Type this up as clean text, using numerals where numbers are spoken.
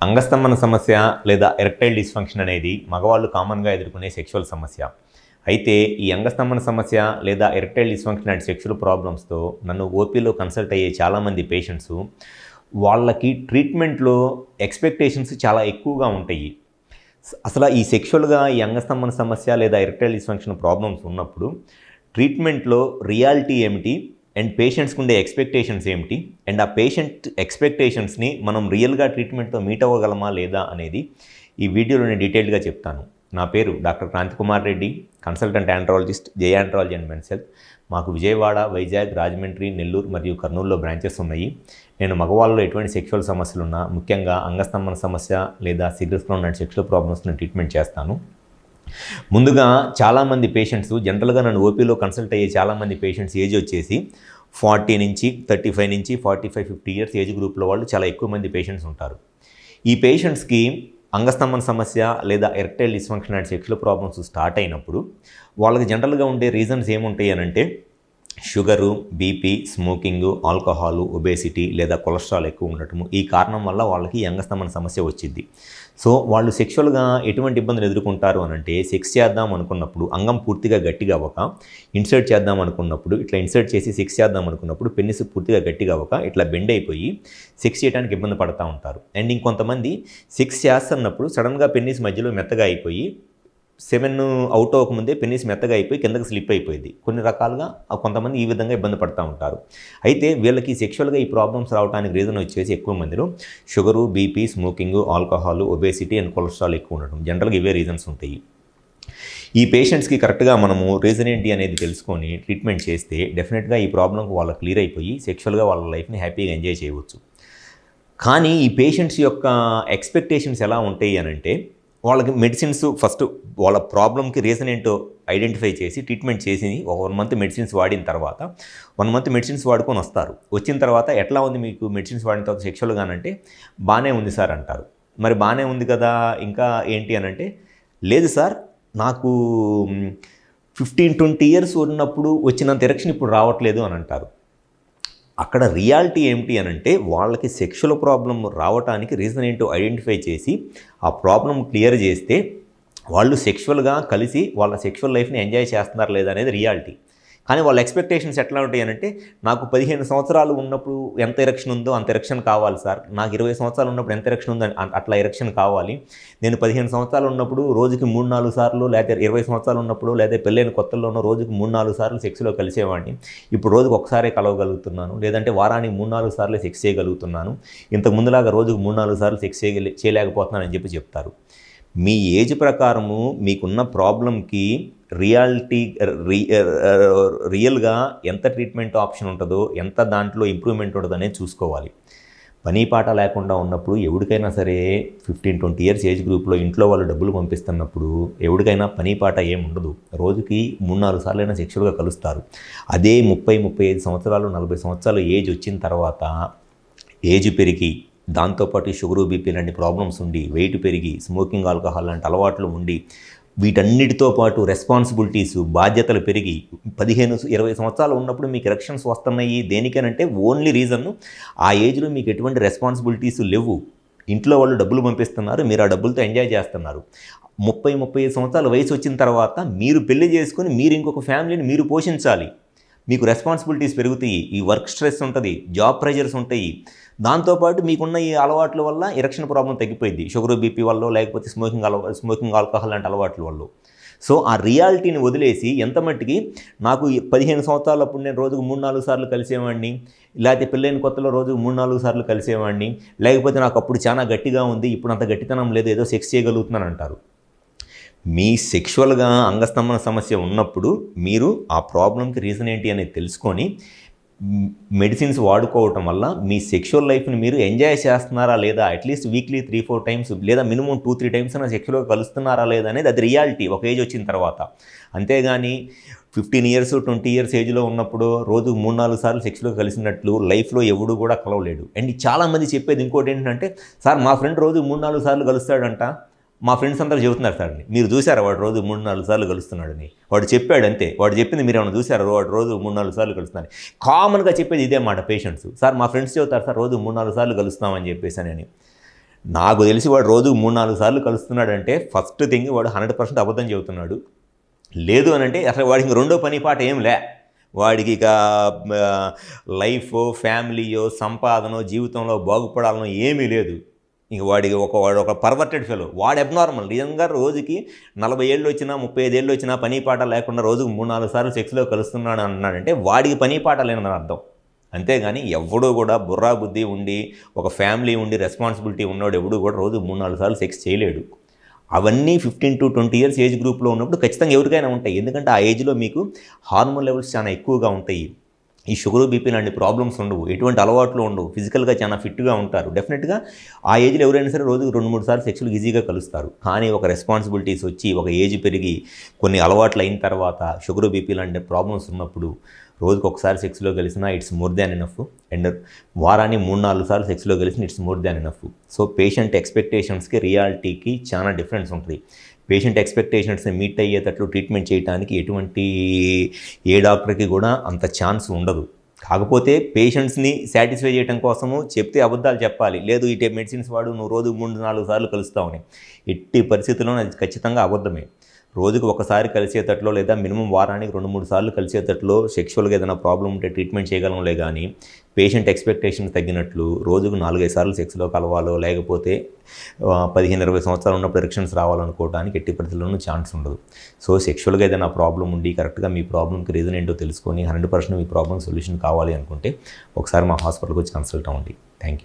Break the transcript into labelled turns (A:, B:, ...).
A: అంగస్తంభన సమస్య లేదా erectile dysfunction అనేది మగవాళ్ళు కామన్గా ఎదుర్కొనే సెక్షువల్ సమస్య. అయితే ఈ అంగస్తంభన సమస్య లేదా ఎరెక్టైల్ డిస్ఫంక్షన్ అండ్ సెక్షువల్ ప్రాబ్లమ్స్తో నన్ను ఓపీలో కన్సల్ట్ అయ్యే చాలామంది పేషెంట్స్ వాళ్ళకి ట్రీట్మెంట్లో ఎక్స్పెక్టేషన్స్ చాలా ఎక్కువగా ఉంటాయి. అసలు ఈ సెక్షువల్గా ఈ అంగస్తంభన సమస్య లేదా ఎరెక్టైల్ డిస్ఫంక్షన్ ప్రాబ్లమ్స్ ఉన్నప్పుడు ట్రీట్మెంట్లో రియాలిటీ ఏమిటి అండ్ పేషెంట్స్కి ఉండే ఎక్స్పెక్టేషన్స్ ఏమిటి అండ్ ఆ పేషెంట్ ఎక్స్పెక్టేషన్స్ని మనం రియల్గా ట్రీట్మెంట్తో మీట్ అవ్వగలమా లేదా అనేది ఈ వీడియోలో నేను డీటెయిల్గా చెప్తాను. నా పేరు doctor Kranthi Kumar Reddy, consultant andrologist, Jaya andrology and men's health. మాకు విజయవాడ, వైజాగ్, రాజమండ్రి, నెల్లూరు మరియు కర్నూలులో బ్రాంచెస్ ఉన్నాయి. నేను మగవాళ్ళలో ఎటువంటి సెక్షువల్ సమస్యలున్నా, ముఖ్యంగా అంగస్తంభన సమస్య లేదా సిగ్రెస్ప్రోన్ అండ్ సెక్షువల్ ప్రాబ్లమ్స్ని ట్రీట్మెంట్ చేస్తాను. ముందుగా చాలామంది పేషెంట్స్ జనరల్గా నన్ను ఓపీలో కన్సల్ట్ అయ్యే చాలామంది పేషెంట్స్ ఏజ్ వచ్చేసి 40 నుంచి 35 నుంచి 45-50 ఇయర్స్ ఏజ్ గ్రూప్లో వాళ్ళు చాలా ఎక్కువ మంది పేషెంట్స్ ఉంటారు. ఈ పేషెంట్స్కి అంగస్తంభన సమస్య లేదా erectile dysfunction and sexual problems start అయినప్పుడు వాళ్ళకి జనరల్గా ఉండే రీజన్స్ ఏముంటాయి అని అంటే sugar, BP, smoking, alcohol, obesity లేదా కొలెస్ట్రాల్ ఎక్కువ ఉండటము. ఈ కారణం వల్ల వాళ్ళకి అంగస్తంభన సమస్య వచ్చింది. సో వాళ్ళు సెక్షువల్గా ఎటువంటి ఇబ్బందులు ఎదుర్కొంటారు అని అంటే సెక్స్ చేద్దాం అనుకున్నప్పుడు అంగం పూర్తిగా గట్టిగా అవ్వక, ఇన్సర్ట్ చేద్దాం అనుకున్నప్పుడు ఇట్లా ఇన్సర్ట్ చేసి సెక్స్ చేద్దాం అనుకున్నప్పుడు పెన్నిస్ పూర్తిగా గట్టిగా అవ్వక ఇట్లా బెండ్ అయిపోయి సెక్స్ చేయడానికి ఇబ్బంది పడుతూ ఉంటారు. అండ్ ఇంకొంతమంది సెక్స్ చేస్తున్నప్పుడు సడన్గా పెన్నిస్ మధ్యలో మెత్తగా అయిపోయి 7 అవుట్ అవ్వకముందే పెన్నిస్ మెత్తగా అయిపోయి కిందకి స్లిప్ అయిపోయింది. కొన్ని రకాలుగా కొంతమంది ఈ విధంగా ఇబ్బంది పడుతూ ఉంటారు. అయితే వీళ్ళకి సెక్షువల్గా ఈ ప్రాబ్లమ్స్ రావడానికి రీజన్ వచ్చేసి ఎక్కువ మందిలో sugar, BP, smoking, alcohol, obesity and cholesterol ఎక్కువ ఉండడం. జనరల్గా ఇవే రీజన్స్ ఉంటాయి. ఈ పేషెంట్స్కి కరెక్ట్గా మనము రీజన్ ఏంటి అనేది తెలుసుకొని ట్రీట్మెంట్ చేస్తే డెఫినెట్గా ఈ ప్రాబ్లంకి వాళ్ళకి క్లియర్ అయిపోయి సెక్షువల్గా వాళ్ళ లైఫ్ని హ్యాపీగా ఎంజాయ్ చేయవచ్చు. కానీ ఈ పేషెంట్స్ యొక్క ఎక్స్పెక్టేషన్స్ ఎలా ఉంటాయి అని అంటే వాళ్ళకి మెడిసిన్స్ ఫస్ట్ వాళ్ళ ప్రాబ్లంకి రీజన్ ఏంటో ఐడెంటిఫై చేసి ట్రీట్మెంట్ చేసి ఒక 1 మంత్ మెడిసిన్స్ వాడిన తర్వాత 1 మంత్ మెడిసిన్స్ వాడుకొని వస్తారు. వచ్చిన తర్వాత ఎట్లా ఉంది మీకు మెడిసిన్స్ వాడిన తర్వాత సెక్షువల్గానంటే బాగానే ఉంది సార్ అంటారు. మరి బాగానే ఉంది కదా ఇంకా ఏంటి అని అంటే లేదు సార్ నాకు 15-20 ఇయర్స్ ఉన్నప్పుడు వచ్చినంత ఎరెక్షన్ ఇప్పుడు రావట్లేదు అని అంటారు. అక్కడ రియాలిటీ ఏమిటి అని అంటే వాళ్ళకి సెక్షువల్ ప్రాబ్లం రావడానికి రీజన్ ఏంటో ఐడెంటిఫై చేసి ఆ ప్రాబ్లం క్లియర్ చేస్తే వాళ్ళు సెక్షువల్గా కలిసి వాళ్ళ సెక్షువల్ లైఫ్ని ఎంజాయ్ చేస్తున్నారు లేదా అనేది రియాలిటీ. కానీ వాళ్ళ ఎక్స్పెక్టేషన్స్ ఎట్లా ఉంటాయి అని అంటే నాకు 15 సంవత్సరాలు ఉన్నప్పుడు ఎంత ఎరెక్షన్ ఉందో అంత ఎరెక్షన్ కావాలి సార్, నాకు 20 సంవత్సరాలు ఉన్నప్పుడు ఎంత ఎరెక్షన్ ఉందో అట్లా ఎరెక్షన్ కావాలి, నేను 15 సంవత్సరాలు ఉన్నప్పుడు రోజుకి 3-4 సార్లు లేదా 20 సంవత్సరాలు ఉన్నప్పుడు లేదా పెళ్ళైన కొత్తల్లోనూ రోజుకి 3-4 సార్లు సెక్స్లో కలిసేవాడిని, ఇప్పుడు రోజుకు ఒకసారే కలవగలుగుతున్నాను, లేదంటే వారానికి 3-4 సార్లు సెక్స్ చేయగలుగుతున్నాను, ఇంతకు ముందులాగా రోజుకు 3-4 సార్లు సెక్స్ చేయలేకపోతున్నానని చెప్తారు. మీ ఏజ్ ప్రకారము మీకున్న ప్రాబ్లంకి రియల్గా ఎంత ట్రీట్మెంట్ ఆప్షన్ ఉంటుందో, ఎంత దాంట్లో ఇంప్రూవ్మెంట్ ఉంటుందో అనేది చూసుకోవాలి. పని పాట లేకుండా ఉన్నప్పుడు ఎవరికైనా సరే 15-20 ఇయర్స్ ఏజ్ గ్రూప్లో ఇంట్లో వాళ్ళు డబ్బులు పంపిస్తున్నప్పుడు ఎవరికైనా పని పాట ఏముండదు. రోజుకి 3-4 సార్లైనా సెక్షువల్గా కలుస్తారు. అదే 30-35 సంవత్సరాలు 40 సంవత్సరాలు ఏజ్ వచ్చిన తర్వాత ఏజ్ పెరిగి దాంతోపాటు షుగరు, బీపీ లాంటి ప్రాబ్లమ్స్ ఉండి, వెయిట్ పెరిగి, స్మోకింగ్, ఆల్కహాల్ లాంటి అలవాట్లు ఉండి, వీటన్నిటితో పాటు రెస్పాన్సిబిలిటీస్, బాధ్యతలు పెరిగి 15-20 సంవత్సరాలు ఉన్నప్పుడు మీకు ఎరెక్షన్స్ వస్తున్నాయి దేనికేనంటే ఓన్లీ రీజన్ ఆ ఏజ్లో మీకు ఎటువంటి రెస్పాన్సిబిలిటీస్ లేవు. ఇంట్లో వాళ్ళు డబ్బులు పంపిస్తున్నారు, మీరు ఆ డబ్బులతో ఎంజాయ్ చేస్తున్నారు. 30-35 సంవత్సరాల వయసు వచ్చిన తర్వాత మీరు పెళ్లి చేసుకొని మీరు ఇంకొక ఫ్యామిలీని మీరు పోషించాలి. మీకు రెస్పాన్సిబిలిటీస్ పెరుగుతాయి, ఈ వర్క్ స్ట్రెస్ ఉంటుంది, జాబ్ ప్రెషర్స్ ఉంటాయి. దాంతోపాటు మీకున్న ఈ అలవాట్ల వల్ల ఎరెక్షన్ ప్రాబ్లం తగ్గిపోయింది, షుగర్, బీపీ వల్ల లేకపోతే స్మోకింగ్, ఆల్కహాల్ లాంటి అలవాట్ల వల్ల. సో ఆ రియాలిటీని వదిలేసి ఎంత మట్టికి నాకు 15 సంవత్సరాలప్పుడు నేను రోజుకు 3-4 సార్లు కలిసేవాడిని, లేకపోతే పెళ్ళైన కొత్తలో రోజుకు 3-4 సార్లు కలిసేవాడిని, లేకపోతే నాకు అప్పుడు చాలా గట్టిగా ఉంది ఇప్పుడు అంత గట్టితనం లేదు ఏదో సెక్స్ చేయగలుగుతున్నాను అంటారు. మీ సెక్షువల్గా అంగస్తంభన సమస్య ఉన్నప్పుడు మీరు ఆ ప్రాబ్లంకి రీజన్ ఏంటి అనేది తెలుసుకొని మెడిసిన్స్ వాడుకోవటం వల్ల మీ సెక్షువల్ లైఫ్ని మీరు ఎంజాయ్ చేస్తున్నారా లేదా, అట్లీస్ట్ వీక్లీ 3-4 టైమ్స్ లేదా మినిమం 2-3 టైమ్స్ అయినా సెక్షువల్గా కలుస్తున్నారా లేదా అనేది అది రియాలిటీ ఒక ఏజ్ వచ్చిన తర్వాత. అంతేగాని 15 ఇయర్స్ 20 ఇయర్స్ ఏజ్లో ఉన్నప్పుడు రోజు 3-4 సార్లు సెక్షువల్గా కలిసినట్లు లైఫ్లో ఎవడు కూడా కలవలేడు. అండ్ చాలామంది చెప్పేది ఇంకోటి ఏంటంటే సార్ మా ఫ్రెండ్ రోజు 3-4 సార్లు కలుస్తాడంట, మా ఫ్రెండ్స్ అందరూ చెబుతున్నారు సార్, మీరు చూసారా వాడు రోజు 3-4 సార్లు కలుస్తున్నాడని, వాడు చెప్పాడు అంతే, వాడు చెప్పింది మీరు ఏమైనా చూసారు, వాడు రోజు 3-4 సార్లు కలుస్తున్నాడు. కామన్గా చెప్పేది ఇదే మాట పేషెంట్స్, సార్ మా ఫ్రెండ్స్ చెబుతారు సార్ రోజు 3-4 సార్లు కలుస్తామని చెప్పేసి అని. నాకు తెలిసి వాడు రోజుకు 3-4 సార్లు కలుస్తున్నాడంటే ఫస్ట్ థింగ్ వాడు 100% అబద్ధం చెబుతున్నాడు. లేదు అని అంటే అసలు వాడికి ఇంక రెండో పని పాట ఏం లే. వాడికి ఇక లైఫో, ఫ్యామిలీయో, సంపాదనో, జీవితంలో బాగుపడాలనో ఏమీ లేదు. ఇంక వాడు ఒక పర్వర్టెడ్ ఫెలో. వాడు అబ్నార్మల్. నిజంగా రోజుకి 40 ఏళ్ళు వచ్చినా, 35 ఏళ్ళు వచ్చినా పని పాట లేకుండా రోజుకు 3-4 సార్లు సెక్స్లో కలుస్తున్నాడు అన్నాడంటే వాడికి పని పాట లేదని అర్థం. అంతేగాని ఎవడూ కూడా బుర్రా బుద్ధి ఉండి, ఒక ఫ్యామిలీ ఉండి, రెస్పాన్సిబిలిటీ ఉన్నవాడు ఎవడు కూడా రోజు 3-4 సార్లు సెక్స్ చేయలేడు. అవన్నీ 15 to 20 ఇయర్స్ ఏజ్ గ్రూప్లో ఉన్నప్పుడు ఖచ్చితంగా ఎవరికైనా ఉంటాయి. ఎందుకంటే ఆ ఏజ్లో మీకు హార్మోన్ లెవెల్స్ చాలా ఎక్కువగా ఉంటాయి. ఈ షుగరు, బీపీ లాంటి ప్రాబ్లమ్స్ ఉండవు, ఎటువంటి అలవాట్లు ఉండవు, ఫిజికల్గా చాలా ఫిట్గా ఉంటారు. డెఫినెట్గా ఆ ఏజ్లో ఎవరైనా సరే రోజుకు 2-3 సార్లు సెక్స్లు ఈజీగా కలుస్తారు. కానీ ఒక రెస్పాన్సిబిలిటీస్ వచ్చి, ఒక ఏజ్ పెరిగి, కొన్ని అలవాట్లు అయిన తర్వాత షుగరు, బీపీ లాంటి ప్రాబ్లమ్స్ ఉన్నప్పుడు రోజుకు ఒకసారి సెక్స్లో కలిసినా it's more than enough. And వారాన్ని 3-4 సార్లు సెక్స్లో కలిసిన it's more than enough. So patient ఎక్స్పెక్టేషన్స్కి రియాలిటీకి చాలా డిఫరెన్స్ ఉంటుంది. పేషెంట్ ఎక్స్పెక్టేషన్స్ని మీట్ అయ్యేటట్లు ట్రీట్మెంట్ చేయడానికి ఏ డాక్టర్కి కూడా అంత ఛాన్స్ ఉండదు. కాకపోతే పేషెంట్స్ని సాటిస్ఫై చేయడం కోసము చెప్తే అబద్ధాలు చెప్పాలి. లేదు ఈ మెడిసిన్స్ వాడు, నువ్వు రోజు 3-4 సార్లు కలుస్తావని. ఎట్టి పరిస్థితుల్లో అది ఖచ్చితంగా అబద్ధమే. రోజుకు ఒకసారి కలిసేటట్లో లేదా మినిమం వారానికి 2-3 సార్లు కలిసేటట్లో సెక్షువల్గా ఏదైనా ప్రాబ్లం ఉంటే ట్రీట్మెంట్ చేయగలంలే కానీ పేషెంట్ ఎక్స్పెక్టేషన్ తగ్గినట్లు రోజుకు 4-5 సార్లు సెక్స్లో కలవాలో, లేకపోతే 15-20 సంవత్సరాలు ఉన్నప్పుడు ఎరెక్షన్స్ రావాలనుకోవడానికి ఎట్టి పరిస్థితుల్లోనూ ఛాన్స్ ఉండదు. సో సెక్షువల్గా ఏదైనా ప్రాబ్లం ఉండి కరెక్ట్గా మీ ప్రాబ్లంకి రీజన్ ఏంటో తెలుసుకొని 100% మీ ప్రాబ్లం సొల్యూషన్ కావాలి అనుకుంటే ఒకసారి మా హాస్పిటల్కి వచ్చి కన్సల్ట్ అవ్వండి.